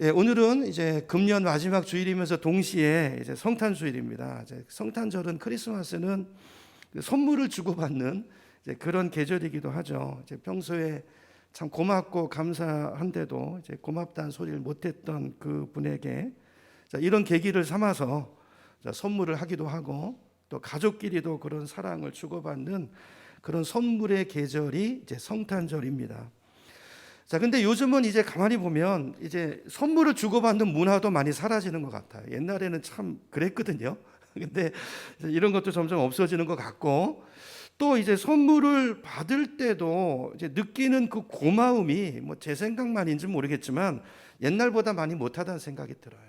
예, 오늘은 이제 금년 마지막 주일이면서 동시에 이제 성탄주일입니다. 이제 성탄절은 크리스마스는 그 선물을 주고받는 이제 그런 계절이기도 하죠. 이제 평소에 참 고맙고 감사한데도 이제 고맙다는 소리를 못했던 그 분에게 이런 계기를 삼아서 선물을 하기도 하고 또 가족끼리도 그런 사랑을 주고받는 그런 선물의 계절이 이제 성탄절입니다. 근데 요즘은 이제 가만히 보면 이제 선물을 주고받는 문화도 많이 사라지는 것 같아요. 옛날에는 참 그랬거든요. 근데 이런 것도 점점 없어지는 것 같고, 또 이제 선물을 받을 때도 이제 느끼는 그 고마움이 뭐 제 생각만인지 모르겠지만 옛날보다 많이 못하다는 생각이 들어요.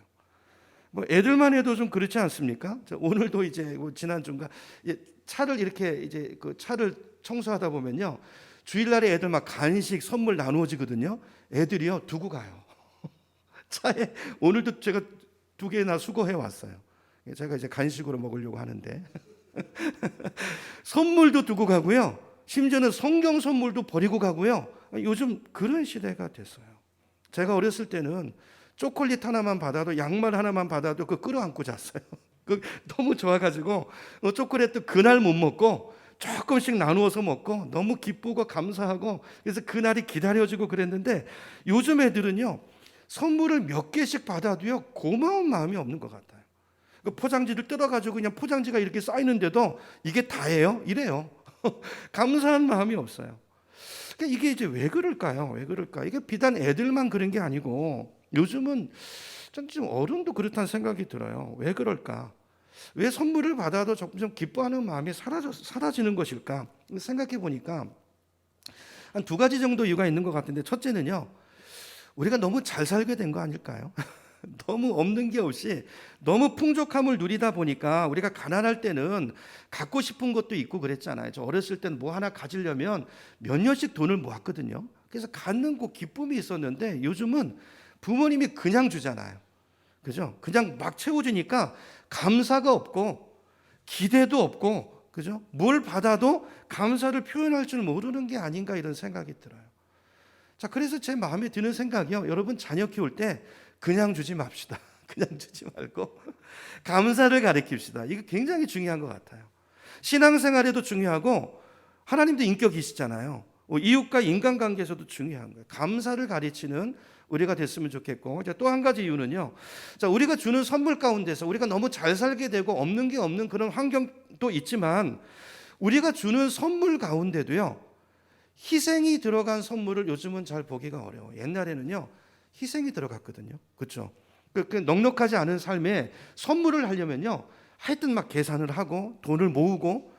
뭐 애들만 해도 좀 그렇지 않습니까? 오늘도 이제 뭐 지난주인가 차를 이렇게 이제 그 차를 청소하다 보면요. 주일날에 애들 막 간식 선물 나누어지거든요. 애들이요 두고 가요. 차에 오늘도 제가 2개나 수거해 왔어요. 제가 이제 간식으로 먹으려고 하는데 선물도 두고 가고요. 심지어는 성경 선물도 버리고 가고요. 요즘 그런 시대가 됐어요. 제가 어렸을 때는 초콜릿 하나만 받아도 양말 하나만 받아도 그 끌어안고 잤어요. 너무 좋아가지고 초콜릿도 그날 못 먹고 조금씩 나누어서 먹고 너무 기쁘고 감사하고 그래서 그날이 기다려지고 그랬는데 요즘 애들은요 선물을 몇 개씩 받아도요 고마운 마음이 없는 것 같아요. 그 포장지를 뜯어가지고 그냥 포장지가 이렇게 쌓이는데도 이게 다예요? 이래요. 감사한 마음이 없어요. 그러니까 이게 이제 왜 그럴까요? 왜 그럴까? 이게 비단 애들만 그런 게 아니고 요즘은 좀 어른도 그렇다는 생각이 들어요. 왜 그럴까? 왜 선물을 받아도 점점 기뻐하는 마음이 사라지는 것일까? 생각해 보니까 한 2가지 정도 이유가 있는 것 같은데, 첫째는요, 우리가 너무 잘 살게 된 거 아닐까요? 너무 없는 게 없이 너무 풍족함을 누리다 보니까 우리가 가난할 때는 갖고 싶은 것도 있고 그랬잖아요. 저 어렸을 때는 뭐 하나 가지려면 몇 년씩 돈을 모았거든요. 그래서 갖는 그 기쁨이 있었는데 요즘은 부모님이 그냥 주잖아요. 그죠? 그냥 막 채워주니까 감사가 없고 기대도 없고, 그죠? 뭘 받아도 감사를 표현할 줄 모르는 게 아닌가 이런 생각이 들어요. 그래서 제 마음에 드는 생각이요. 여러분 자녀 키울 때 그냥 주지 맙시다. 그냥 주지 말고 감사를 가르칩시다. 이거 굉장히 중요한 것 같아요. 신앙생활에도 중요하고 하나님도 인격이시잖아요. 이웃과 인간관계에서도 중요한 거예요. 감사를 가르치는 우리가 됐으면 좋겠고, 또 한 가지 이유는요. 우리가 주는 선물 가운데서 우리가 너무 잘 살게 되고 없는 게 없는 그런 환경도 있지만 우리가 주는 선물 가운데도요. 희생이 들어간 선물을 요즘은 잘 보기가 어려워요. 옛날에는요. 희생이 들어갔거든요. 그렇죠? 그 넉넉하지 않은 삶에 선물을 하려면요. 하여튼 막 계산을 하고 돈을 모으고,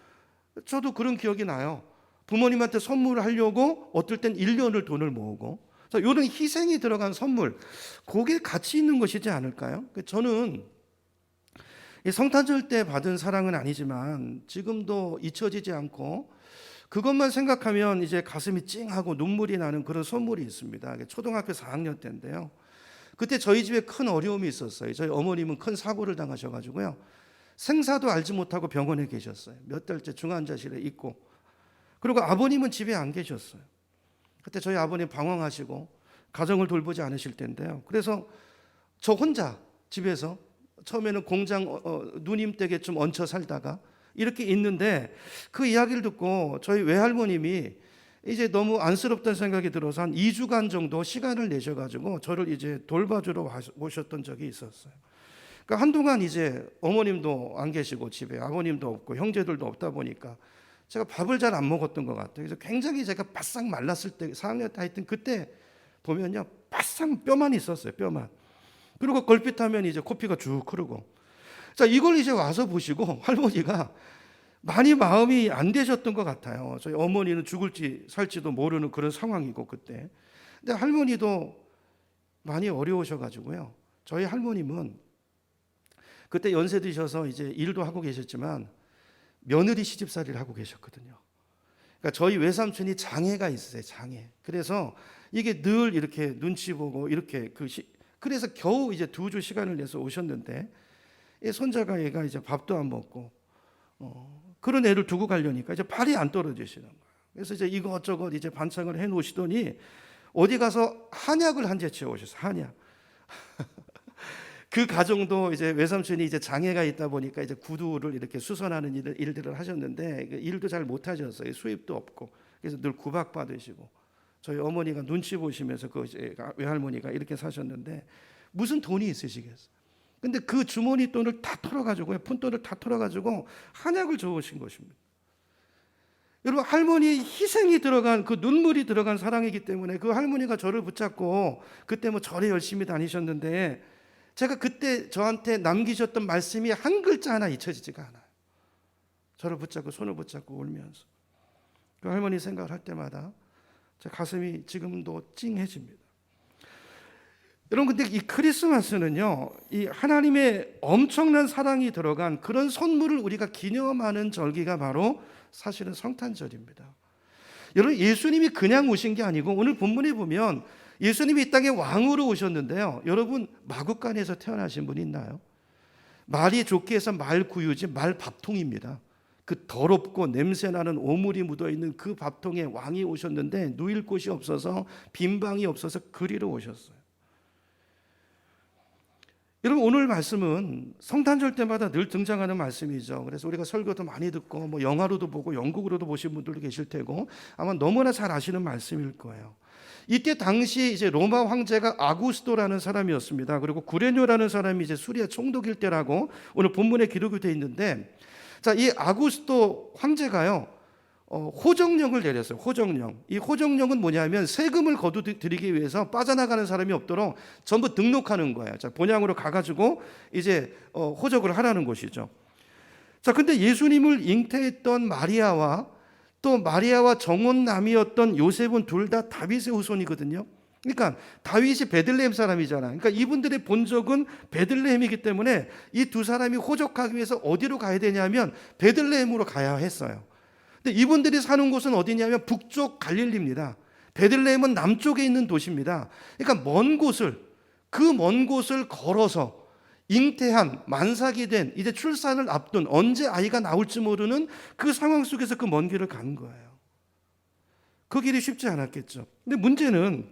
저도 그런 기억이 나요. 부모님한테 선물을 하려고 어떨 땐 1년을 돈을 모으고, 이런 희생이 들어간 선물, 그게 가치 있는 것이지 않을까요? 저는 성탄절 때 받은 사랑은 아니지만 지금도 잊혀지지 않고 그것만 생각하면 이제 가슴이 찡하고 눈물이 나는 그런 선물이 있습니다. 초등학교 4학년 때인데요. 그때 저희 집에 큰 어려움이 있었어요. 저희 어머님은 큰 사고를 당하셔가지고요. 생사도 알지 못하고 병원에 계셨어요. 몇 달째 중환자실에 있고. 그리고 아버님은 집에 안 계셨어요. 그때 저희 아버님 방황하시고 가정을 돌보지 않으실 텐데요. 그래서 저 혼자 집에서 처음에는 공장 누님 댁에 좀 얹혀 살다가 이렇게 있는데, 그 이야기를 듣고 저희 외할머님이 이제 너무 안쓰럽다는 생각이 들어서 한 2주간 정도 시간을 내셔가지고 저를 이제 돌봐주러 오셨던 적이 있었어요. 그러니까 한동안 이제 어머님도 안 계시고 집에 아버님도 없고 형제들도 없다 보니까 제가 밥을 잘 안 먹었던 것 같아요. 그래서 굉장히 제가 바싹 말랐을 때 4학년 때 하여튼 그때 보면요 바싹 뼈만 있었어요. 뼈만. 그리고 걸핏하면 이제 코피가 쭉 흐르고. 이걸 이제 와서 보시고 할머니가 많이 마음이 안 되셨던 것 같아요. 저희 어머니는 죽을지 살지도 모르는 그런 상황이고 그때. 근데 할머니도 많이 어려우셔가지고요. 저희 할머님은 그때 연세 드셔서 이제 일도 하고 계셨지만 며느리 시집살이를 하고 계셨거든요. 그러니까 저희 외삼촌이 장애가 있으세요. 장애. 그래서 이게 늘 이렇게 눈치 보고 이렇게 그래서 겨우 이제 2주 시간을 내서 오셨는데, 손자가 얘가 이제 밥도 안 먹고 그런 애를 두고 가려니까 이제 발이 안 떨어지시는 거예요. 그래서 이제 이것저것 이제 반찬을 해 놓으시더니 어디 가서 한약을 한 재 채워 오셨어요. 한약. 그 가정도 이제 외삼촌이 이제 장애가 있다 보니까 이제 구두를 이렇게 수선하는 일들을 하셨는데 일도 잘 못하셨어요. 수입도 없고 그래서 늘 구박받으시고 저희 어머니가 눈치 보시면서 그 외할머니가 이렇게 사셨는데 무슨 돈이 있으시겠어요? 근데 그 주머니 돈을 다 털어가지고요, 푼돈을 다 털어가지고 한약을 줘오신 것입니다. 여러분, 할머니의 희생이 들어간 그 눈물이 들어간 사랑이기 때문에 그 할머니가 저를 붙잡고 그때 뭐 절에 열심히 다니셨는데 제가 그때 저한테 남기셨던 말씀이 한 글자 하나 잊혀지지가 않아요. 저를 붙잡고 손을 붙잡고 울면서 그 할머니 생각을 할 때마다 제 가슴이 지금도 찡해집니다. 여러분, 근데 이 크리스마스는요, 이 하나님의 엄청난 사랑이 들어간 그런 선물을 우리가 기념하는 절기가 바로 사실은 성탄절입니다. 여러분, 예수님이 그냥 오신 게 아니고 오늘 본문에 보면 예수님이 이 땅에 왕으로 오셨는데요, 여러분, 마구간에서 태어나신 분이 있나요? 말이 좋게 해서 말구유지 말밥통입니다. 그 더럽고 냄새나는 오물이 묻어있는 그 밥통에 왕이 오셨는데 누일 곳이 없어서 빈방이 없어서 그리로 오셨어요. 여러분, 오늘 말씀은 성탄절 때마다 늘 등장하는 말씀이죠. 그래서 우리가 설교도 많이 듣고 뭐 영화로도 보고 영국으로도 보신 분들도 계실 테고 아마 너무나 잘 아시는 말씀일 거예요. 이때 당시 이제 로마 황제가 아구스토라는 사람이었습니다. 그리고 구레뇨라는 사람이 이제 수리아 총독일 때라고 오늘 본문에 기록이 되어 있는데, 자, 이 아구스토 황제가요, 호정령을 내렸어요. 호정령. 이 호정령은 뭐냐면 세금을 거두드리기 위해서 빠져나가는 사람이 없도록 전부 등록하는 거예요. 자, 본향으로 가가지고 이제 호적을 하라는 것이죠. 자, 근데 예수님을 잉태했던 마리아와 또 마리아와 정혼남이었던 요셉은 둘 다 다윗의 후손이거든요. 그러니까 다윗이 베들레헴 사람이잖아요. 그러니까 이분들의 본적은 베들레헴이기 때문에 이 두 사람이 호적하기 위해서 어디로 가야 되냐면 베들레헴으로 가야 했어요. 근데 이분들이 사는 곳은 어디냐면 북쪽 갈릴리입니다. 베들레헴은 남쪽에 있는 도시입니다. 그러니까 그 먼 곳을 걸어서 잉태한 만삭이 된 이제 출산을 앞둔 언제 아이가 나올지 모르는 그 상황 속에서 그 먼 길을 간 거예요. 그 길이 쉽지 않았겠죠. 근데 문제는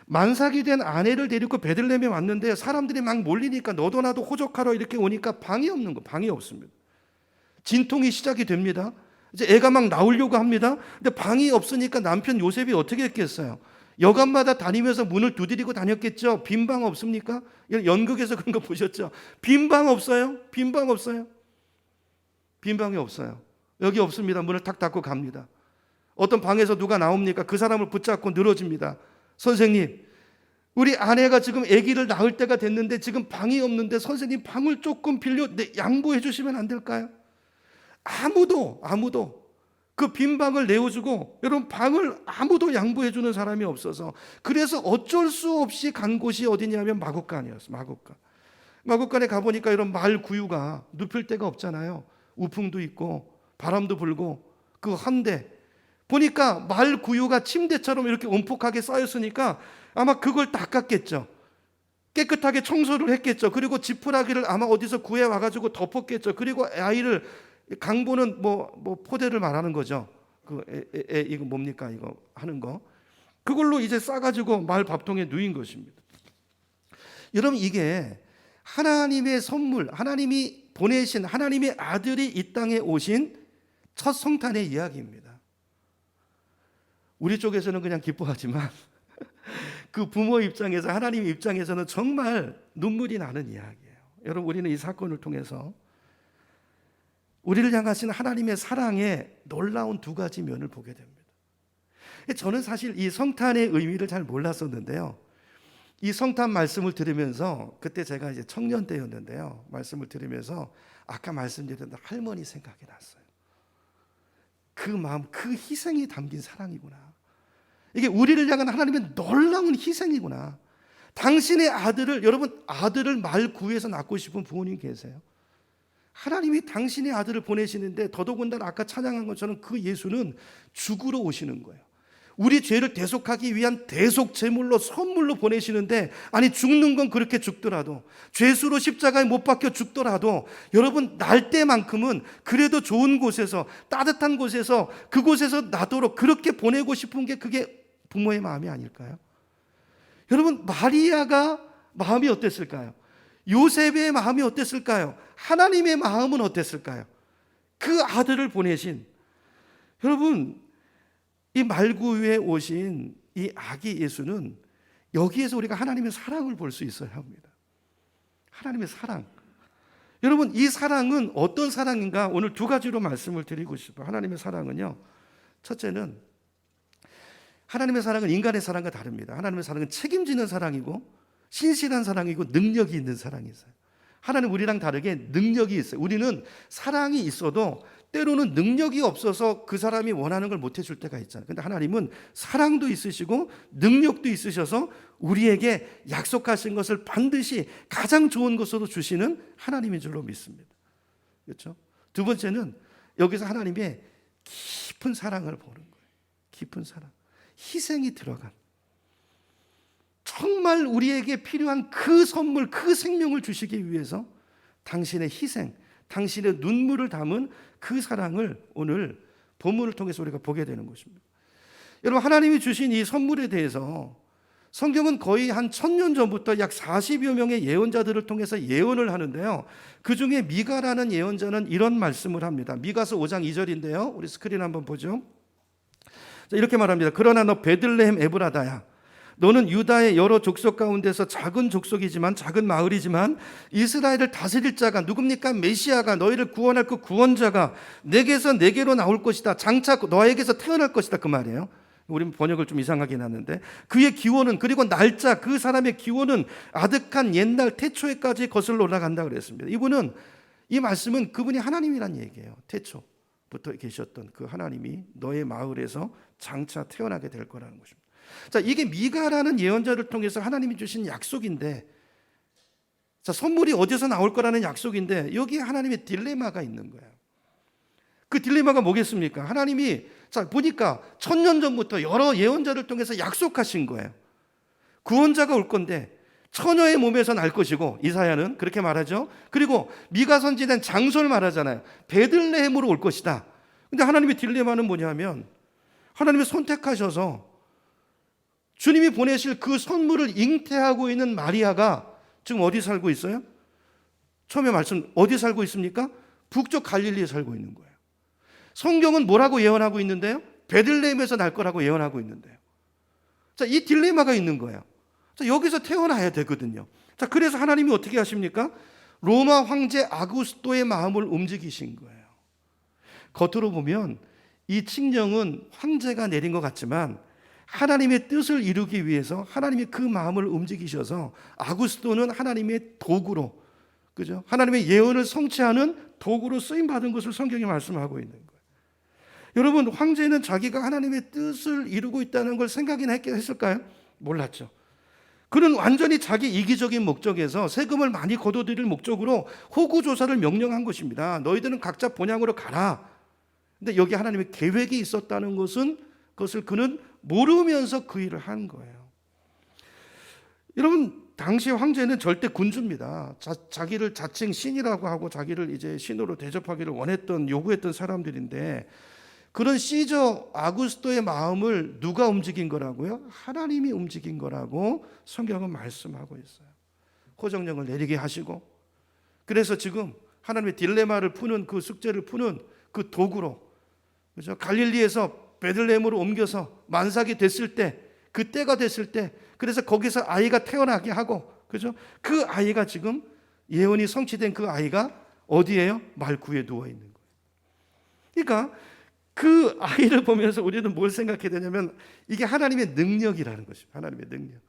만삭이 된 아내를 데리고 베들레헴에 왔는데 사람들이 막 몰리니까 너도 나도 호적하러 이렇게 오니까 방이 없는 거, 방이 없습니다. 진통이 시작이 됩니다. 이제 애가 막 나오려고 합니다. 근데 방이 없으니까 남편 요셉이 어떻게 했겠어요? 여관마다 다니면서 문을 두드리고 다녔겠죠. 빈 방 없습니까? 연극에서 그런 거 보셨죠? 빈 방 없어요? 빈 방 없어요? 빈 방이 없어요. 여기 없습니다. 문을 탁 닫고 갑니다. 어떤 방에서 누가 나옵니까? 그 사람을 붙잡고 늘어집니다. 선생님, 우리 아내가 지금 아기를 낳을 때가 됐는데 지금 방이 없는데 선생님 방을 조금 양보해 주시면 안 될까요? 아무도 그 빈 방을 내어주고, 여러분, 방을 아무도 양보해 주는 사람이 없어서 그래서 어쩔 수 없이 간 곳이 어디냐면 마구간이었어요. 마구간에 가보니까 이런 말 구유가 눕힐 데가 없잖아요. 우풍도 있고 바람도 불고 그 한데 보니까 말 구유가 침대처럼 이렇게 움푹하게 쌓였으니까 아마 그걸 닦았겠죠. 깨끗하게 청소를 했겠죠. 그리고 지푸라기를 아마 어디서 구해 와가지고 덮었겠죠. 그리고 아이를, 강보는 뭐 포대를 말하는 거죠. 이거 뭡니까? 이거 하는 거. 그걸로 이제 싸가지고 말 밥통에 누인 것입니다. 여러분, 이게 하나님의 선물, 하나님이 보내신 하나님의 아들이 이 땅에 오신 첫 성탄의 이야기입니다. 우리 쪽에서는 그냥 기뻐하지만 그 부모 입장에서, 하나님 입장에서는 정말 눈물이 나는 이야기예요. 여러분, 우리는 이 사건을 통해서 우리를 향하신 하나님의 사랑의 놀라운 두 가지 면을 보게 됩니다. 저는 사실 이 성탄의 의미를 잘 몰랐었는데요, 이 성탄 말씀을 들으면서, 그때 제가 이제 청년 때였는데요, 말씀을 들으면서 아까 말씀드렸던 할머니 생각이 났어요. 그 마음, 그 희생이 담긴 사랑이구나. 이게 우리를 향한 하나님의 놀라운 희생이구나. 당신의 아들을, 여러분, 아들을 말 구해서 낳고 싶은 부모님 계세요? 하나님이 당신의 아들을 보내시는데, 더더군다나 아까 찬양한 것처럼 그 예수는 죽으러 오시는 거예요. 우리 죄를 대속하기 위한 대속 제물로, 선물로 보내시는데, 아니, 죽는 건 그렇게 죽더라도, 죄수로 십자가에 못 박혀 죽더라도, 여러분, 날 때만큼은 그래도 좋은 곳에서, 따뜻한 곳에서, 그곳에서 나도록 그렇게 보내고 싶은 게 그게 부모의 마음이 아닐까요? 여러분, 마리아가 마음이 어땠을까요? 요셉의 마음이 어땠을까요? 하나님의 마음은 어땠을까요? 그 아들을 보내신, 여러분, 이 말구 위에 오신 이 아기 예수는 여기에서 우리가 하나님의 사랑을 볼 수 있어야 합니다. 하나님의 사랑. 여러분, 이 사랑은 어떤 사랑인가? 오늘 두 가지로 말씀을 드리고 싶어요. 하나님의 사랑은요, 첫째는 하나님의 사랑은 인간의 사랑과 다릅니다. 하나님의 사랑은 책임지는 사랑이고 신실한 사랑이고 능력이 있는 사랑이 있어요. 하나님은 우리랑 다르게 능력이 있어요. 우리는 사랑이 있어도 때로는 능력이 없어서 그 사람이 원하는 걸 못 해줄 때가 있잖아요. 근데 하나님은 사랑도 있으시고 능력도 있으셔서 우리에게 약속하신 것을 반드시 가장 좋은 것으로 주시는 하나님인 줄로 믿습니다. 그렇죠? 두 번째는 여기서 하나님의 깊은 사랑을 보는 거예요. 깊은 사랑. 희생이 들어간, 정말 우리에게 필요한 그 선물, 그 생명을 주시기 위해서 당신의 희생, 당신의 눈물을 담은 그 사랑을 오늘 본문을 통해서 우리가 보게 되는 것입니다. 여러분, 하나님이 주신 이 선물에 대해서 성경은 거의 한 1000년 전부터 약 40여 명의 예언자들을 통해서 예언을 하는데요, 그 중에 미가라는 예언자는 이런 말씀을 합니다. 미가서 5장 2절인데요 우리 스크린 한번 보죠. 이렇게 말합니다. 그러나 너 베들레헴 에브라다야, 너는 유다의 여러 족속 가운데서 작은 족속이지만, 작은 마을이지만 이스라엘을 다스릴 자가 누굽니까? 메시아가, 너희를 구원할 그 구원자가 내게서 내게로 나올 것이다. 장차 너에게서 태어날 것이다. 그 말이에요. 우리는 번역을 좀 이상하긴 하는데, 그의 기원은, 그리고 날짜, 그 사람의 기원은 아득한 옛날 태초에까지 거슬러 올라간다 그랬습니다. 이분은, 이 말씀은 그분이 하나님이란 얘기예요. 태초부터 계셨던 그 하나님이 너의 마을에서 장차 태어나게 될 거라는 것입니다. 자, 이게 미가라는 예언자를 통해서 하나님이 주신 약속인데, 자, 선물이 어디서 나올 거라는 약속인데 여기에 하나님의 딜레마가 있는 거예요. 그 딜레마가 뭐겠습니까? 하나님이, 자, 보니까 1000년 전부터 여러 예언자를 통해서 약속하신 거예요. 구원자가 올 건데 처녀의 몸에서 날 것이고, 이사야는 그렇게 말하죠. 그리고 미가 선지자는 장소를 말하잖아요. 베들레헴으로 올 것이다. 근데 하나님의 딜레마는 뭐냐면, 하나님이 선택하셔서 주님이 보내실 그 선물을 잉태하고 있는 마리아가 지금 어디 살고 있어요? 처음에 말씀, 어디 살고 있습니까? 북쪽 갈릴리에 살고 있는 거예요. 성경은 뭐라고 예언하고 있는데요? 베들레헴에서 날 거라고 예언하고 있는데요. 자, 이 딜레마가 있는 거예요. 자, 여기서 태어나야 되거든요. 자, 그래서 하나님이 어떻게 하십니까? 로마 황제 아구스토의 마음을 움직이신 거예요. 겉으로 보면 이 칙령은 황제가 내린 것 같지만 하나님의 뜻을 이루기 위해서 하나님이 그 마음을 움직이셔서 아구스토는 하나님의 도구로, 그죠? 하나님의 예언을 성취하는 도구로 쓰임 받은 것을 성경이 말씀하고 있는 거예요. 여러분, 황제는 자기가 하나님의 뜻을 이루고 있다는 걸 생각이나 했을까요? 몰랐죠. 그는 완전히 자기 이기적인 목적에서 세금을 많이 거둬들일 목적으로 호구조사를 명령한 것입니다. 너희들은 각자 본향으로 가라. 근데 여기 하나님의 계획이 있었다는 그것을 그는 모르면서 그 일을 한 거예요. 여러분, 당시 황제는 절대 군주입니다. 자기를 자칭 신이라고 하고 자기를 이제 신으로 대접하기를 원했던, 요구했던 사람들인데, 그런 시저 아구스토의 마음을 누가 움직인 거라고요? 하나님이 움직인 거라고 성경은 말씀하고 있어요. 호정령을 내리게 하시고, 그래서 지금 하나님의 딜레마를 푸는, 그 숙제를 푸는 그 도구로, 그죠? 갈릴리에서 베들레헴으로 옮겨서 만삭이 됐을 때, 그 때가 됐을 때, 그래서 거기서 아이가 태어나게 하고, 그죠? 그 아이가 지금 예언이 성취된 그 아이가 어디예요? 말구에 누워 있는 거예요. 그러니까 그 아이를 보면서 우리는 뭘 생각해야 되냐면, 이게 하나님의 능력이라는 것입니다. 하나님의 능력,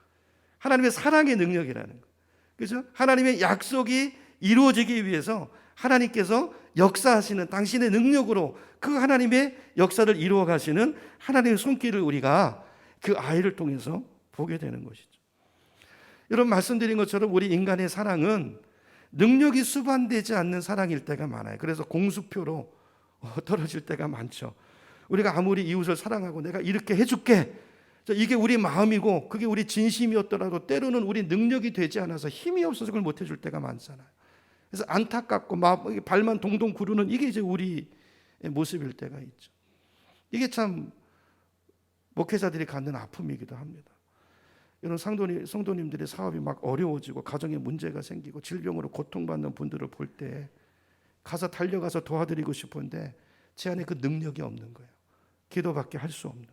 하나님의 사랑의 능력이라는 것, 그죠? 하나님의 약속이 이루어지기 위해서 하나님께서 역사하시는 당신의 능력으로 그 하나님의 역사를 이루어 가시는 하나님의 손길을 우리가 그 아이를 통해서 보게 되는 것이죠. 여러분, 말씀드린 것처럼 우리 인간의 사랑은 능력이 수반되지 않는 사랑일 때가 많아요. 그래서 공수표로 떨어질 때가 많죠. 우리가 아무리 이웃을 사랑하고 내가 이렇게 해줄게, 이게 우리 마음이고 그게 우리 진심이었더라도 때로는 우리 능력이 되지 않아서, 힘이 없어서 그걸 못 해줄 때가 많잖아요. 그래서 안타깝고 발만 동동 구르는, 이게 이제 우리의 모습일 때가 있죠. 이게 참 목회자들이 갖는 아픔이기도 합니다. 이런 성도님들의 사업이 막 어려워지고 가정에 문제가 생기고 질병으로 고통받는 분들을 볼 때 가서 달려가서 도와드리고 싶은데 제 안에 그 능력이 없는 거예요. 기도밖에 할 수 없는.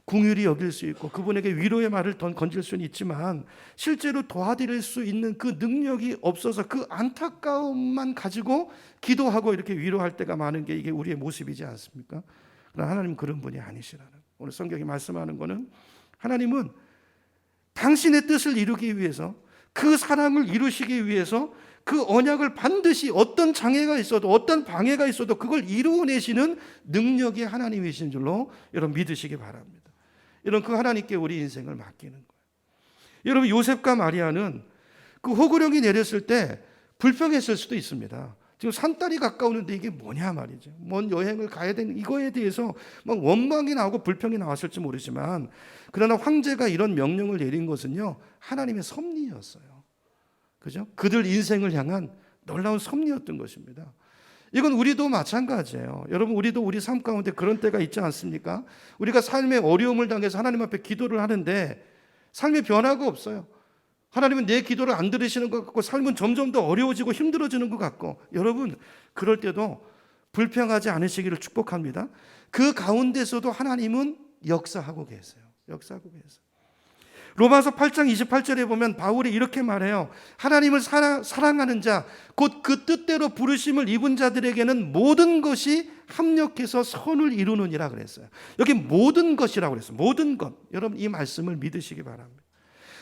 긍휼히 여길 수 있고 그분에게 위로의 말을 건질 수는 있지만 실제로 도와드릴 수 있는 그 능력이 없어서 그 안타까움만 가지고 기도하고 이렇게 위로할 때가 많은 게 이게 우리의 모습이지 않습니까? 그러나 하나님은 그런 분이 아니시라는. 오늘 성경이 말씀하는 거는 하나님은 당신의 뜻을 이루기 위해서, 그 사랑을 이루시기 위해서 그 언약을 반드시 어떤 장애가 있어도 어떤 방해가 있어도 그걸 이루어내시는 능력이 하나님이신 줄로 여러분 믿으시기 바랍니다. 이런 그 하나님께 우리 인생을 맡기는 거예요. 여러분 요셉과 마리아는 그 호구령이 내렸을 때 불평했을 수도 있습니다. 지금 산딸이 가까우는데 이게 뭐냐 말이죠. 먼 여행을 가야 되는 이거에 대해서 막 원망이 나오고 불평이 나왔을지 모르지만 그러나 황제가 이런 명령을 내린 것은요 하나님의 섭리였어요. 그죠? 그들 인생을 향한 놀라운 섭리였던 것입니다. 이건 우리도 마찬가지예요. 여러분 우리도 우리 삶 가운데 그런 때가 있지 않습니까? 우리가 삶의 어려움을 당해서 하나님 앞에 기도를 하는데 삶의 변화가 없어요. 하나님은 내 기도를 안 들으시는 것 같고 삶은 점점 더 어려워지고 힘들어지는 것 같고 여러분 그럴 때도 불평하지 않으시기를 축복합니다. 그 가운데서도 하나님은 역사하고 계세요. 역사하고 계세요. 로마서 8장 28절에 보면 바울이 이렇게 말해요. 하나님을 사랑하는 자, 곧 그 뜻대로 부르심을 입은 자들에게는 모든 것이 합력해서 선을 이루느니라 그랬어요. 여기 모든 것이라고 그랬어요. 모든 것. 여러분 이 말씀을 믿으시기 바랍니다.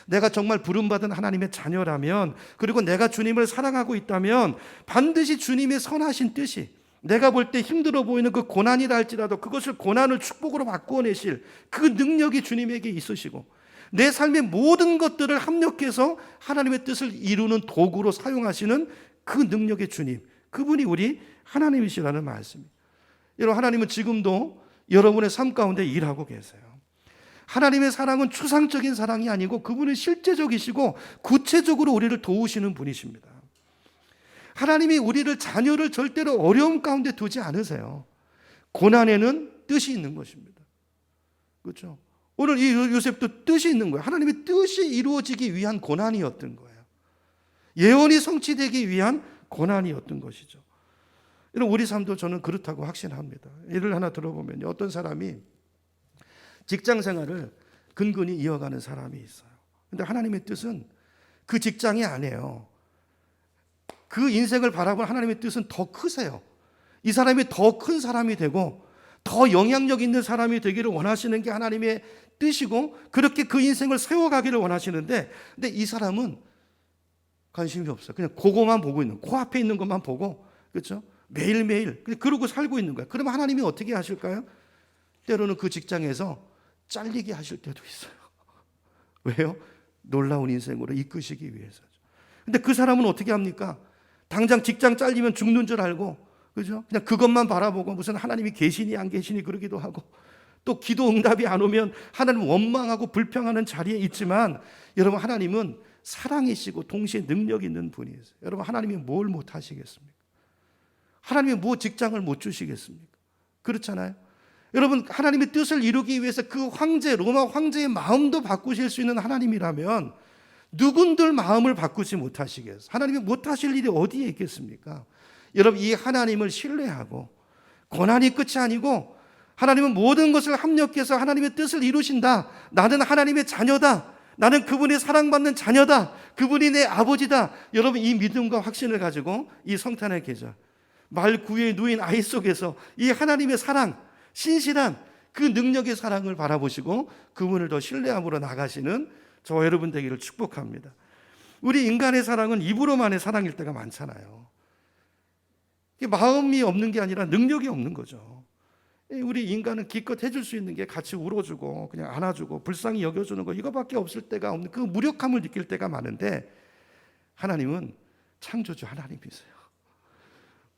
내가 정말 부름받은 하나님의 자녀라면, 그리고 내가 주님을 사랑하고 있다면 반드시 주님의 선하신 뜻이 내가 볼 때 힘들어 보이는 그 고난이라 할지라도 그것을 고난을 축복으로 바꾸어내실 그 능력이 주님에게 있으시고 내 삶의 모든 것들을 합력해서 하나님의 뜻을 이루는 도구로 사용하시는 그 능력의 주님, 그분이 우리 하나님이시라는 말씀입니다. 여러분 하나님은 지금도 여러분의 삶 가운데 일하고 계세요. 하나님의 사랑은 추상적인 사랑이 아니고 그분은 실제적이시고 구체적으로 우리를 도우시는 분이십니다. 하나님이 우리를 자녀를 절대로 어려움 가운데 두지 않으세요. 고난에는 뜻이 있는 것입니다. 그렇죠? 오늘 이 요셉도 뜻이 있는 거예요. 하나님의 뜻이 이루어지기 위한 고난이었던 거예요. 예언이 성취되기 위한 고난이었던 것이죠. 여러분 우리 삶도 저는 그렇다고 확신합니다. 예를 하나 들어보면 어떤 사람이 직장 생활을 근근히 이어가는 사람이 있어요. 그런데 하나님의 뜻은 그 직장이 아니에요. 그 인생을 바라본 하나님의 뜻은 더 크세요. 이 사람이 더 큰 사람이 되고 더 영향력 있는 사람이 되기를 원하시는 게 하나님의 뜻이고 그렇게 그 인생을 세워가기를 원하시는데 근데 이 사람은 관심이 없어요. 그냥 그거만 보고 있는, 코앞에 있는 것만 보고, 그렇죠? 매일매일 그러고 살고 있는 거예요. 그러면 하나님이 어떻게 하실까요? 때로는 그 직장에서 잘리게 하실 때도 있어요. 왜요? 놀라운 인생으로 이끄시기 위해서죠. 근데 그 사람은 어떻게 합니까? 당장 직장 잘리면 죽는 줄 알고, 그죠? 그냥 그것만 바라보고 무슨 하나님이 계시니 안 계시니 그러기도 하고 또 기도 응답이 안 오면 하나님 원망하고 불평하는 자리에 있지만 여러분 하나님은 사랑이시고 동시에 능력 있는 분이세요. 여러분 하나님이 뭘 못 하시겠습니까? 하나님이 뭐 직장을 못 주시겠습니까? 그렇잖아요. 여러분 하나님의 뜻을 이루기 위해서 그 황제, 로마 황제의 마음도 바꾸실 수 있는 하나님이라면 누군들 마음을 바꾸지 못하시겠어요? 하나님이 못하실 일이 어디에 있겠습니까? 여러분 이 하나님을 신뢰하고 고난이 끝이 아니고 하나님은 모든 것을 합력해서 하나님의 뜻을 이루신다. 나는 하나님의 자녀다. 나는 그분의 사랑받는 자녀다. 그분이 내 아버지다. 여러분 이 믿음과 확신을 가지고 이 성탄의 계절 말 구유에 누인 아이 속에서 이 하나님의 사랑, 신실한 그 능력의 사랑을 바라보시고 그분을 더 신뢰함으로 나가시는 저와 여러분 되기를 축복합니다. 우리 인간의 사랑은 입으로만의 사랑일 때가 많잖아요. 마음이 없는 게 아니라 능력이 없는 거죠. 우리 인간은 기껏 해줄 수 있는 게 같이 울어주고 그냥 안아주고 불쌍히 여겨주는 거 이거밖에 없을 때가 없는 그 무력함을 느낄 때가 많은데 하나님은 창조주 하나님이세요.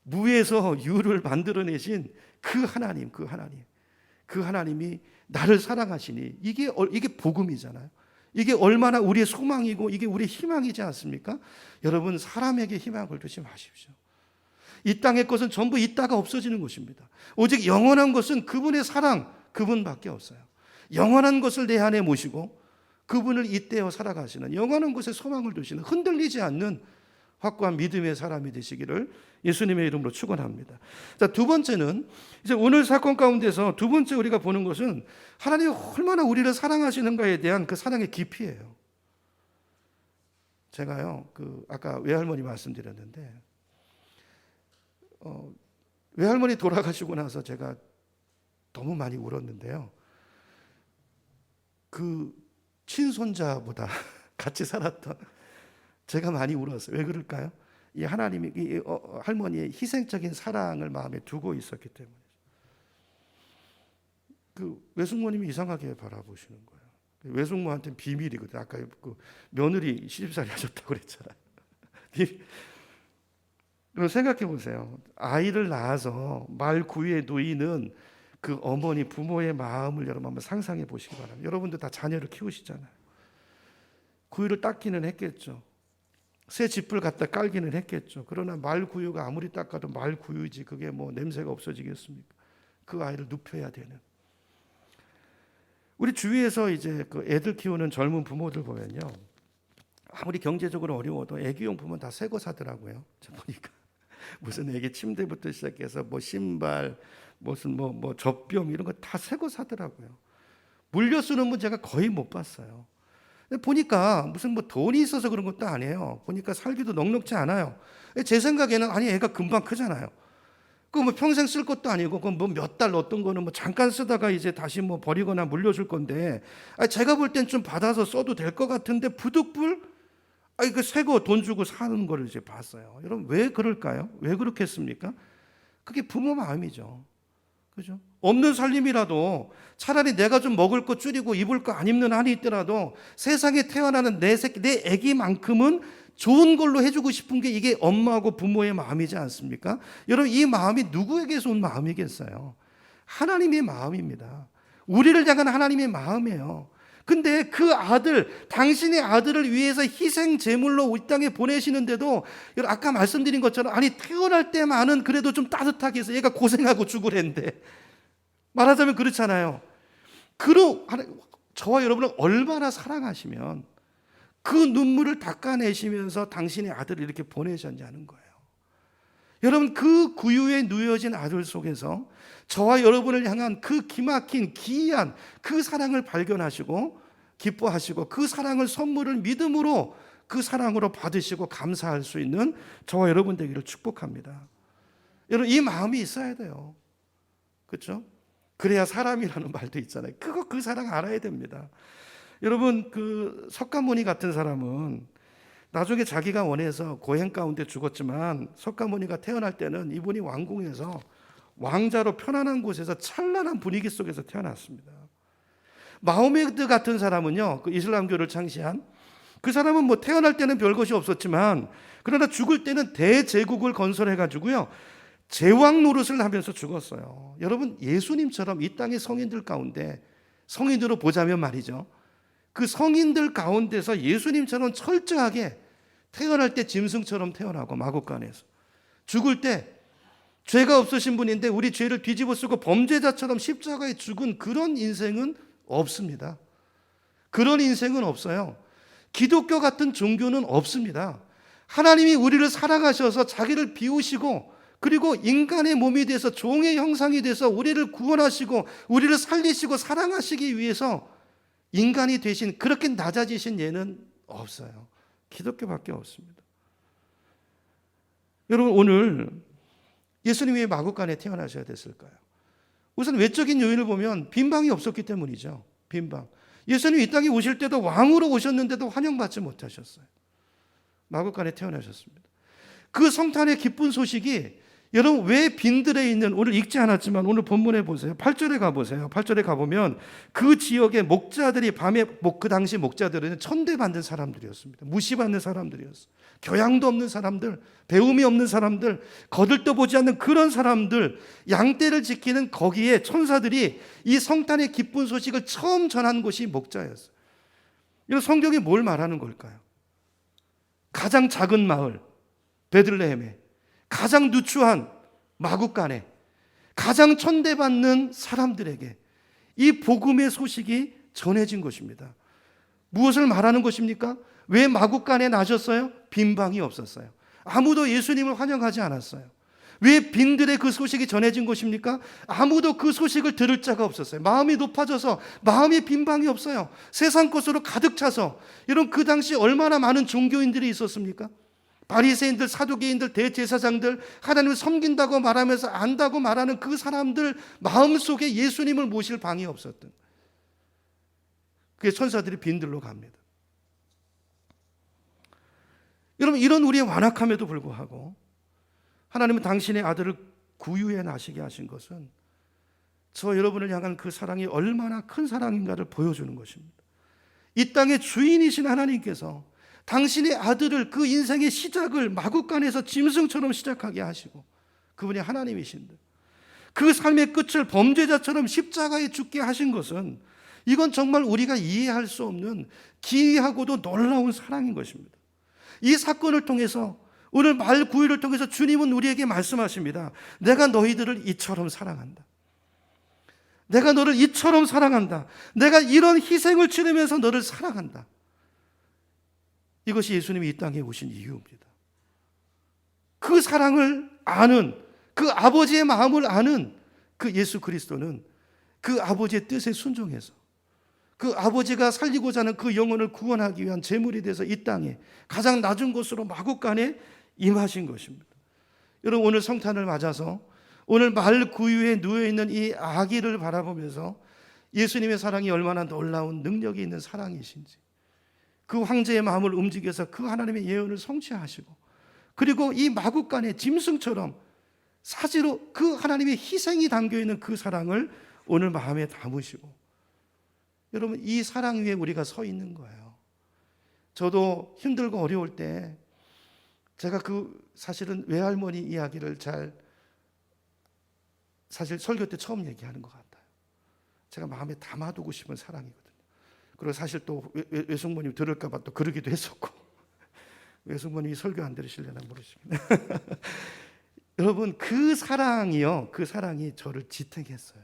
무에서 유를 만들어내신 그 하나님이 나를 사랑하시니 이게 복음이잖아요. 이게 얼마나 우리의 소망이고 이게 우리의 희망이지 않습니까? 여러분 사람에게 희망을 두지 마십시오. 이 땅의 것은 전부 있다가 없어지는 것입니다. 오직 영원한 것은 그분의 사랑, 그분밖에 없어요. 영원한 것을 내 안에 모시고 그분을 잇대어 살아가시는, 영원한 곳에 소망을 두시는, 흔들리지 않는 확고한 믿음의 사람이 되시기를 예수님의 이름으로 축원합니다. 자, 두 번째는 이제 오늘 사건 가운데서 두 번째 우리가 보는 것은 하나님이 얼마나 우리를 사랑하시는가에 대한 그 사랑의 깊이예요. 제가요, 아까 외할머니 말씀드렸는데, 외할머니 돌아가시고 나서 제가 너무 많이 울었는데요. 그 친손자보다 같이 살았던 제가 많이 울었어요. 왜 그럴까요? 이 하나님이 이 할머니의 희생적인 사랑을 마음에 두고 있었기 때문에. 그 외숙모님이 이상하게 바라보시는 거예요. 외숙모한테는 비밀이거든요. 아까 그 며느리 시집살이 하셨다고 그랬잖아요. 그럼 생각해 보세요. 아이를 낳아서 말 구유에 놓이는 그 어머니 부모의 마음을 여러분 한번 상상해 보시기 바랍니다. 여러분들 다 자녀를 키우시잖아요. 구유를 닦기는 했겠죠. 새 짚을 갖다 깔기는 했겠죠. 그러나 말 구유가 아무리 닦아도 말 구유지 그게 뭐 냄새가 없어지겠습니까? 그 아이를 눕혀야 되는. 우리 주위에서 이제 그 애들 키우는 젊은 부모들 보면요, 아무리 경제적으로 어려워도 애기용품은 다 새 거 사더라고요. 제가 보니까 무슨 애기 침대부터 시작해서 뭐 신발, 무슨 뭐 젖병 이런 거 다 새 거 사더라고요. 물려 쓰는 문제가 거의 못 봤어요. 보니까 무슨 뭐 돈이 있어서 그런 것도 아니에요. 보니까 살기도 넉넉지 않아요. 제 생각에는 아니 애가 금방 크잖아요. 그 뭐 평생 쓸 것도 아니고 그 뭐 몇 달 어떤 거는 뭐 잠깐 쓰다가 이제 다시 뭐 버리거나 물려줄 건데, 제가 볼 땐 좀 받아서 써도 될 것 같은데 부득불 그 새 거 돈 주고 사는 거를 이제 봤어요. 여러분 왜 그럴까요? 왜 그렇겠습니까? 그게 부모 마음이죠. 그죠? 없는 살림이라도 차라리 내가 좀 먹을 거 줄이고 입을 거 안 입는 한이 있더라도 세상에 태어나는 내 새끼, 내 아기만큼은 좋은 걸로 해주고 싶은 게 이게 엄마하고 부모의 마음이지 않습니까? 여러분 이 마음이 누구에게서 온 마음이겠어요? 하나님의 마음입니다. 우리를 향한 하나님의 마음이에요. 근데 그 아들, 당신의 아들을 위해서 희생 제물로 이 땅에 보내시는데도 아까 말씀드린 것처럼 아니 태어날 때만은 그래도 좀 따뜻하게 해서 얘가 고생하고 죽으랬는데, 말하자면 그렇잖아요. 저와 여러분을 얼마나 사랑하시면 그 눈물을 닦아내시면서 당신의 아들을 이렇게 보내셨냐는 거예요. 여러분 그 구유에 누여진 아들 속에서 저와 여러분을 향한 그 기막힌 기이한 그 사랑을 발견하시고 기뻐하시고 그 사랑을 선물을 믿음으로 그 사랑으로 받으시고 감사할 수 있는 저와 여러분 되기를 축복합니다. 여러분 이 마음이 있어야 돼요. 그렇죠? 그래야 사람이라는 말도 있잖아요. 그 사랑 알아야 됩니다. 여러분 그 석가모니 같은 사람은 나중에 자기가 원해서 고행 가운데 죽었지만 석가모니가 태어날 때는 이분이 왕궁에서 왕자로 편안한 곳에서 찬란한 분위기 속에서 태어났습니다. 마호메드 같은 사람은요, 그 이슬람교를 창시한 그 사람은 뭐 태어날 때는 별것이 없었지만 그러나 죽을 때는 대제국을 건설해 가지고요 제왕 노릇을 하면서 죽었어요. 여러분 예수님처럼 이 땅의 성인들 가운데, 성인으로 보자면 말이죠, 그 성인들 가운데서 예수님처럼 철저하게 태어날 때 짐승처럼 태어나고 마구간에서 죽을 때 죄가 없으신 분인데 우리 죄를 뒤집어 쓰고 범죄자처럼 십자가에 죽은 그런 인생은 없습니다. 그런 인생은 없어요. 기독교 같은 종교는 없습니다. 하나님이 우리를 사랑하셔서 자기를 비우시고 그리고 인간의 몸이 돼서 종의 형상이 돼서 우리를 구원하시고 우리를 살리시고 사랑하시기 위해서 인간이 되신, 그렇게 낮아지신 예는 없어요. 기독교밖에 없습니다. 여러분 오늘 예수님이 왜 마구간에 태어나셔야 됐을까요? 우선 외적인 요인을 보면 빈방이 없었기 때문이죠. 빈방. 예수님이 이 땅에 오실 때도 왕으로 오셨는데도 환영받지 못하셨어요. 마구간에 태어나셨습니다. 그 성탄의 기쁜 소식이 여러분 왜 빈들에 있는, 오늘 읽지 않았지만 오늘 본문에 보세요. 8절에 가보세요. 8절에 가보면 그 지역의 목자들이 밤에, 그 당시 목자들은 천대받는 사람들이었습니다. 무시받는 사람들이었어요. 교양도 없는 사람들, 배움이 없는 사람들, 거들떠보지 않는 그런 사람들, 양떼를 지키는 거기에 천사들이 이 성탄의 기쁜 소식을 처음 전한 곳이 목자였어요. 이 성경이 뭘 말하는 걸까요? 가장 작은 마을 베들레헴에, 가장 누추한 마구간에, 가장 천대받는 사람들에게 이 복음의 소식이 전해진 것입니다. 무엇을 말하는 것입니까? 왜 마구간에 나셨어요? 빈방이 없었어요. 아무도 예수님을 환영하지 않았어요. 왜 빈들의 그 소식이 전해진 것입니까? 아무도 그 소식을 들을 자가 없었어요. 마음이 높아져서 마음이 빈방이 없어요. 세상 것으로 가득 차서. 이런 그 당시 얼마나 많은 종교인들이 있었습니까? 바리새인들, 사두개인들, 대제사장들, 하나님을 섬긴다고 말하면서 안다고 말하는 그 사람들 마음속에 예수님을 모실 방이 없었던, 그게 천사들이 빈들로 갑니다. 여러분, 이런 우리의 완악함에도 불구하고 하나님은 당신의 아들을 구유에 나시게 하신 것은 저 여러분을 향한 그 사랑이 얼마나 큰 사랑인가를 보여주는 것입니다. 이 땅의 주인이신 하나님께서 당신의 아들을, 그 인생의 시작을 마구간에서 짐승처럼 시작하게 하시고, 그분이 하나님이신데 그 삶의 끝을 범죄자처럼 십자가에 죽게 하신 것은, 이건 정말 우리가 이해할 수 없는 기이하고도 놀라운 사랑인 것입니다. 이 사건을 통해서, 오늘 말 9일을 통해서 주님은 우리에게 말씀하십니다. 내가 너희들을 이처럼 사랑한다. 내가 너를 이처럼 사랑한다. 내가 이런 희생을 치르면서 너를 사랑한다. 이것이 예수님이 이 땅에 오신 이유입니다. 그 사랑을 아는, 그 아버지의 마음을 아는 그 예수 그리스도는 그 아버지의 뜻에 순종해서 그 아버지가 살리고자 하는 그 영혼을 구원하기 위한 제물이 돼서 이 땅에 가장 낮은 곳으로 마구간에 임하신 것입니다. 여러분, 오늘 성탄을 맞아서 오늘 말 구유에 누워있는 이 아기를 바라보면서 예수님의 사랑이 얼마나 놀라운 능력이 있는 사랑이신지, 그 황제의 마음을 움직여서 그 하나님의 예언을 성취하시고, 그리고 이 마구간에 짐승처럼 사지로 그 하나님의 희생이 담겨있는 그 사랑을 오늘 마음에 담으시고, 여러분, 이 사랑 위에 우리가 서 있는 거예요. 저도 힘들고 어려울 때 제가 사실은 외할머니 이야기를 사실 설교 때 처음 얘기하는 것 같아요. 제가 마음에 담아두고 싶은 사랑이거든요. 그리고 사실 또 외숙모님 들을까 봐 또 그러기도 했었고, 외숙모님이 설교 안 들으시려나 모르십니다. 여러분, 그 사랑이요, 그 사랑이 저를 지탱했어요.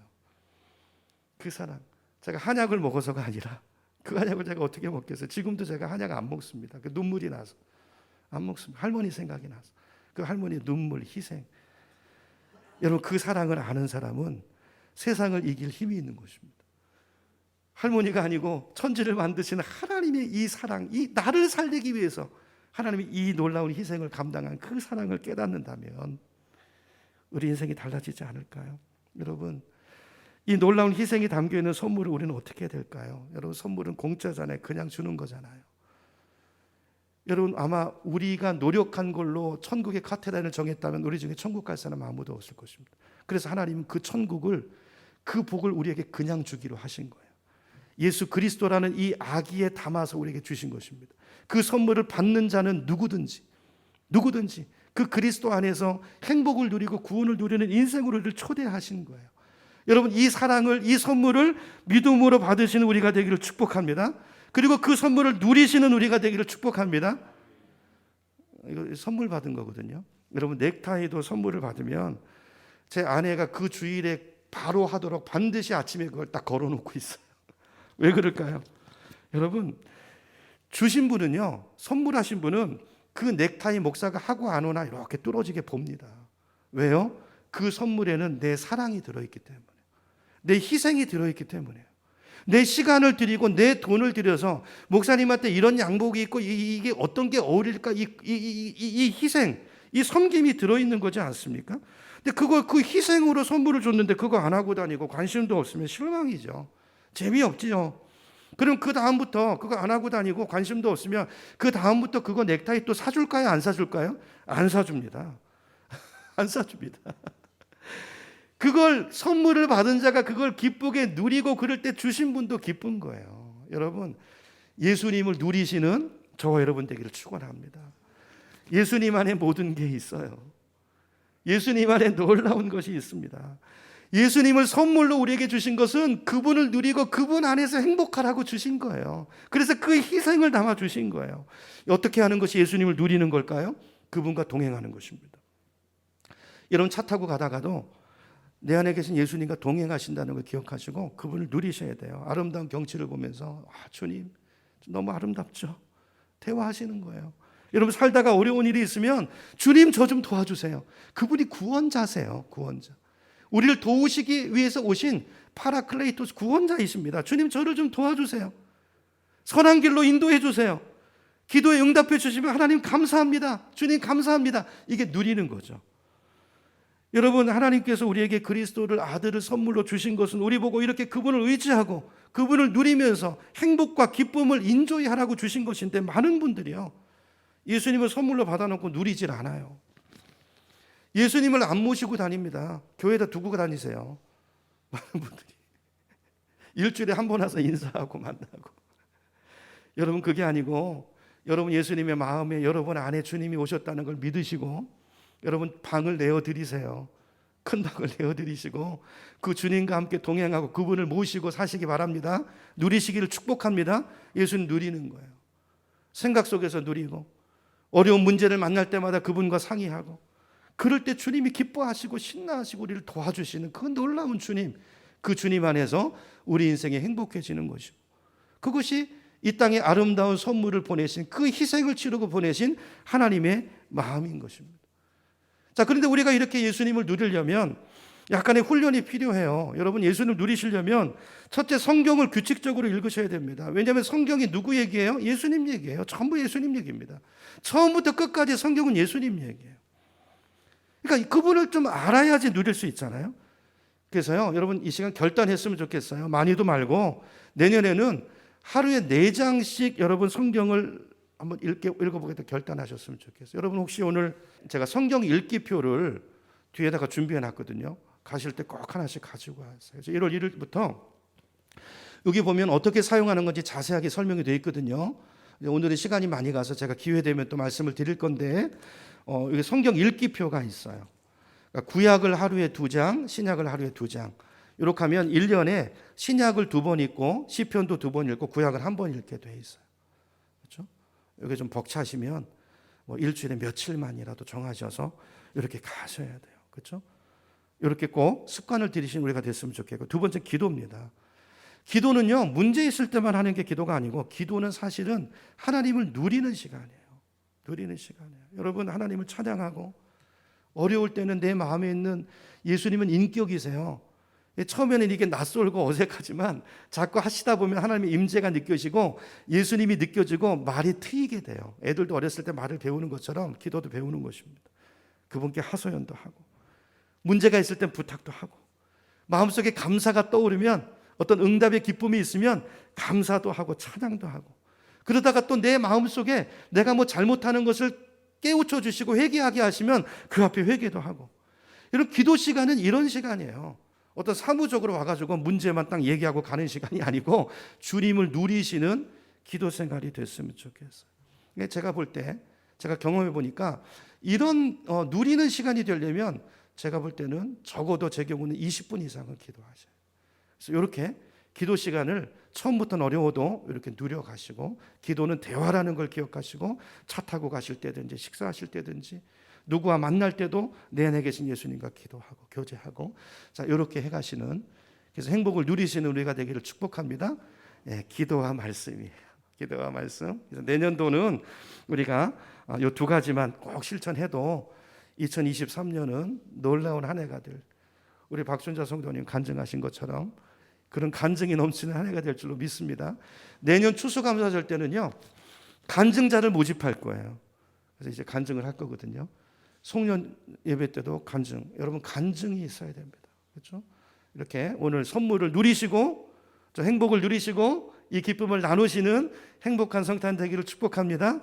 그 사랑, 제가 한약을 먹어서가 아니라, 그 한약을 제가 어떻게 먹겠어요? 지금도 제가 한약 안 먹습니다. 그 눈물이 나서 안 먹습니다. 할머니 생각이 나서. 그 할머니의 눈물, 희생. 여러분, 그 사랑을 아는 사람은 세상을 이길 힘이 있는 것입니다. 할머니가 아니고 천지를 만드시는 하나님의 이 사랑, 이 나를 살리기 위해서 하나님이 이 놀라운 희생을 감당한 그 사랑을 깨닫는다면 우리 인생이 달라지지 않을까요? 여러분, 이 놀라운 희생이 담겨있는 선물을 우리는 어떻게 해야 될까요? 여러분, 선물은 공짜잖아요. 그냥 주는 거잖아요. 여러분, 아마 우리가 노력한 걸로 천국의 카테드랄을 정했다면 우리 중에 천국 갈 사람 아무도 없을 것입니다. 그래서 하나님은 그 천국을, 그 복을 우리에게 그냥 주기로 하신 거예요. 예수 그리스도라는 이 아기에 담아서 우리에게 주신 것입니다. 그 선물을 받는 자는 누구든지 그 그리스도 안에서 행복을 누리고 구원을 누리는 인생으로 우리를 초대하신 거예요. 여러분, 이 사랑을, 이 선물을 믿음으로 받으시는 우리가 되기를 축복합니다. 그리고 그 선물을 누리시는 우리가 되기를 축복합니다. 이거 선물 받은 거거든요. 여러분, 넥타이도 선물을 받으면 제 아내가 그 주일에 바로 하도록 반드시 아침에 그걸 딱 걸어놓고 있어요. 왜 그럴까요? 여러분, 주신 분은요, 선물하신 분은 그 넥타이 목사가 하고 안 오나 이렇게 뚫어지게 봅니다. 왜요? 그 선물에는 내 사랑이 들어있기 때문에, 내 희생이 들어있기 때문에요. 내 시간을 드리고 내 돈을 들여서 목사님한테 이런 양복이 있고 이게 어떤 게 어울릴까, 이 희생, 이 섬김이 들어있는 거지 않습니까? 근데 그 희생으로 선물을 줬는데 그거 안 하고 다니고 관심도 없으면 실망이죠. 재미없지요. 그럼 그 다음부터 그거 안 하고 다니고 관심도 없으면 그 다음부터 그거 넥타이 또 사줄까요? 안 사줄까요? 안 사줍니다. 안 사줍니다. 그걸 선물을 받은 자가 그걸 기쁘게 누리고 그럴 때 주신 분도 기쁜 거예요. 여러분, 예수님을 누리시는 저와 여러분 되기를 축원합니다. 예수님 안에 모든 게 있어요. 예수님 안에 놀라운 것이 있습니다. 예수님을 선물로 우리에게 주신 것은 그분을 누리고 그분 안에서 행복하라고 주신 거예요. 그래서 그 희생을 담아 주신 거예요. 어떻게 하는 것이 예수님을 누리는 걸까요? 그분과 동행하는 것입니다. 여러분, 차 타고 가다가도 내 안에 계신 예수님과 동행하신다는 걸 기억하시고 그분을 누리셔야 돼요. 아름다운 경치를 보면서 주님, 너무 아름답죠? 대화하시는 거예요. 여러분 살다가 어려운 일이 있으면 주님 저 좀 도와주세요. 그분이 구원자세요. 구원자. 우리를 도우시기 위해서 오신 파라클레이토스 구원자이십니다. 주님 저를 좀 도와주세요. 선한 길로 인도해 주세요. 기도에 응답해 주시면 하나님 감사합니다. 주님 감사합니다. 이게 누리는 거죠. 여러분 하나님께서 우리에게 그리스도를 아들을 선물로 주신 것은 우리 보고 이렇게 그분을 의지하고 그분을 누리면서 행복과 기쁨을 인조이 하라고 주신 것인데 많은 분들이요 예수님을 선물로 받아놓고 누리질 않아요. 예수님을 안 모시고 다닙니다. 교회에다 두고 다니세요. 많은 분들이 일주일에 한 번 와서 인사하고 만나고. 여러분 그게 아니고 여러분 예수님의 마음에 여러분 안에 주님이 오셨다는 걸 믿으시고 여러분 방을 내어드리세요. 큰 방을 내어드리시고 그 주님과 함께 동행하고 그분을 모시고 사시기 바랍니다. 누리시기를 축복합니다. 예수님 누리는 거예요. 생각 속에서 누리고 어려운 문제를 만날 때마다 그분과 상의하고 그럴 때 주님이 기뻐하시고 신나하시고 우리를 도와주시는 그 놀라운 주님, 그 주님 안에서 우리 인생이 행복해지는 것이고 그것이 이 땅에 아름다운 선물을 보내신 그 희생을 치르고 보내신 하나님의 마음인 것입니다. 자, 그런데 우리가 이렇게 예수님을 누리려면 약간의 훈련이 필요해요. 여러분 예수님을 누리시려면 첫째 성경을 규칙적으로 읽으셔야 됩니다. 왜냐하면 성경이 누구 얘기예요? 예수님 얘기예요. 전부 예수님 얘기입니다. 처음부터 끝까지 성경은 예수님 얘기예요. 그러니까 그분을 좀 알아야지 누릴 수 있잖아요. 그래서요 여러분 이 시간 결단했으면 좋겠어요. 많이도 말고 내년에는 하루에 4장씩 여러분 성경을 한번 읽어보겠다 결단하셨으면 좋겠어요. 여러분 혹시 오늘 제가 성경 읽기표를 뒤에다가 준비해 놨거든요. 가실 때 꼭 하나씩 가지고 가세요. 그래서 1월 1일부터 여기 보면 어떻게 사용하는 건지 자세하게 설명이 되어 있거든요. 오늘은 시간이 많이 가서 제가 기회 되면 또 말씀을 드릴 건데 여기 성경 읽기표가 있어요. 그러니까 구약을 하루에 2장, 신약을 하루에 2장. 이렇게 하면 1년에 신약을 2번 읽고 시편도 2번 읽고 구약을 1번 읽게 돼 있어요. 그렇죠? 여기 좀 벅차시면 뭐 일주일에 며칠만이라도 정하셔서 이렇게 가셔야 돼요. 그렇죠? 이렇게 꼭 습관을 들이신 우리가 됐으면 좋겠고 두 번째 기도입니다. 기도는요 문제 있을 때만 하는 게 기도가 아니고 기도는 사실은 하나님을 누리는 시간이에요. 누리는 시간이에요. 여러분 하나님을 찬양하고 어려울 때는 내 마음에 있는 예수님은 인격이세요. 처음에는 이게 낯설고 어색하지만 자꾸 하시다 보면 하나님의 임재가 느껴지고 예수님이 느껴지고 말이 트이게 돼요. 애들도 어렸을 때 말을 배우는 것처럼 기도도 배우는 것입니다. 그분께 하소연도 하고 문제가 있을 땐 부탁도 하고 마음속에 감사가 떠오르면 어떤 응답의 기쁨이 있으면 감사도 하고 찬양도 하고 그러다가 또 내 마음속에 내가 뭐 잘못하는 것을 깨우쳐 주시고 회개하게 하시면 그 앞에 회개도 하고 이런 기도 시간은 이런 시간이에요. 어떤 사무적으로 와가지고 문제만 딱 얘기하고 가는 시간이 아니고 주님을 누리시는 기도 생활이 됐으면 좋겠어요. 제가 볼 때 제가 경험해 보니까 이런 누리는 시간이 되려면 제가 볼 때는 적어도 제 경우는 20분 이상은 기도하셔요. 그래서 이렇게 기도 시간을 처음부터는 어려워도 이렇게 누려가시고 기도는 대화라는 걸 기억하시고 차 타고 가실 때든지 식사하실 때든지 누구와 만날 때도 내 안에 계신 예수님과 기도하고 교제하고 자 이렇게 해가시는 그래서 행복을 누리시는 우리가 되기를 축복합니다. 예, 기도와 말씀이에요. 기도와 말씀. 그래서 내년도는 우리가 이 2가지만 꼭 실천해도 2023년은 놀라운 한 해가 될 우리 박순자 성도님 간증하신 것처럼 그런 간증이 넘치는 한 해가 될 줄로 믿습니다. 내년 추수감사절 때는요 간증자를 모집할 거예요. 그래서 이제 간증을 할 거거든요. 송년 예배 때도 간증. 여러분 간증이 있어야 됩니다. 그렇죠? 이렇게 오늘 선물을 누리시고 저 행복을 누리시고 이 기쁨을 나누시는 행복한 성탄 되기를 축복합니다.